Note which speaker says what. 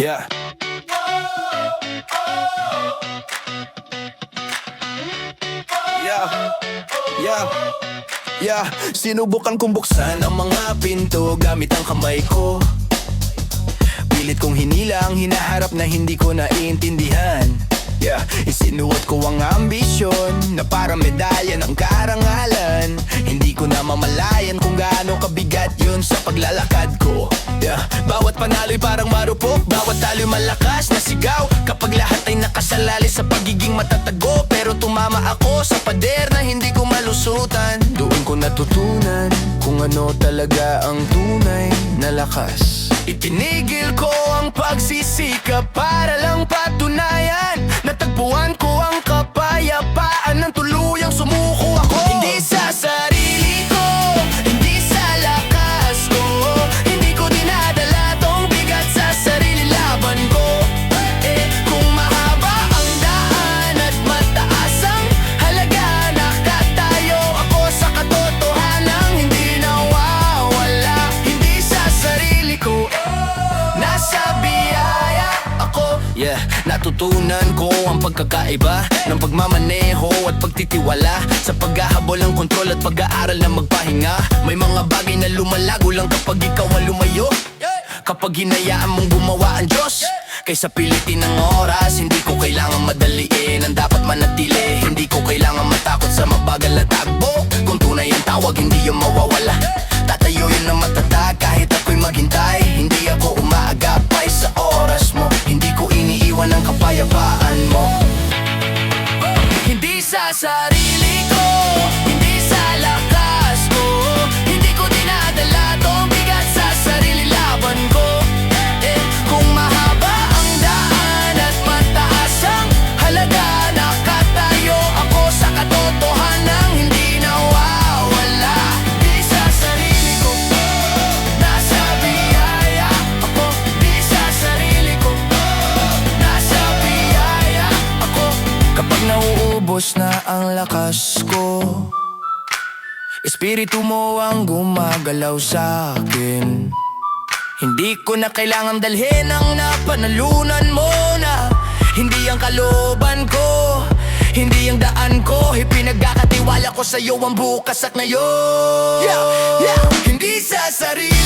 Speaker 1: Yeah. Yeah. Yeah. Yeah. Sinubukan kong buksan ang mga pinto gamit ang kamay ko. Pilit kong hinila ang hinaharap na hindi ko naiintindihan. Yeah. Isinuot ko ang ambisyon na para medalya ng karangalan. Hindi ko na mamalayan kung gaano kabigat yun sa paglalakad ko. Yeah. Bawat panalo'y parang marupok, bawat talo'y malakas na sigaw. Kapag lahat ay nakasalali sa pagiging matatago, pero tumama ako sa pader na hindi ko malusutan. Doon ko natutunan kung ano talaga ang tunay na lakas. Itinigil ko ang pagsisikap para lang patunayan. Natagpuan ko ang kapayapaan ng tuluyang sumuko ako. Hindi sa sarili ko, hindi sa lakas ko, hindi ko dinadala tong bigat sa sarili laban ko. Kung mahaba ang daan at mataas ang halaga, nakatayo ako sa katotohanang hindi nawawala. Hindi sa sarili ko, nasa biyaya ako. Yeah, natutunan ko ang pagkakaiba ng pagmamaneho at pagtitiwala sa paghahabol ng kontrol at pag-aaral na magpahinga. May mga bagay na lumalago lang kapag ikaw ang lumayo. Kapag hinayaan mong gumawa ang Diyos kaysa pilitin ng oras, hindi ko kailangan madaliin ang dapat manatili. Hindi ko kailangan matakot sa mabagal na takbo. Kung tunay ang tawag, hindi yung mawawala. Tatayo yun na matatag kahit ako'y maghintay. Hindi ako umaagapay sa oras mo. Hindi ko iniiwan ang kapayapaan mo. Hindi sa sarili ko, hindi sa lakas ko, hindi ko dinadala tong bigat sa sarili laban ko. Kung mahaba ang daan at mataas ang halaga, nakatayo ako sa katotohanang hindi nawawala. Di sa sarili ko, nasa biyaya ako. Di sa sarili ko, nasa biyaya ako. Kapag nauubos na ang lakas ko, espiritu mo ang gumagalaw sa akin. Hindi ko na kailangan dalhin ang napanalunan mo na. Hindi ang kalooban ko, hindi ang daan ko. Ipinagkakatiwala ko sa'yo ang bukas at ngayon. Hindi sa sarili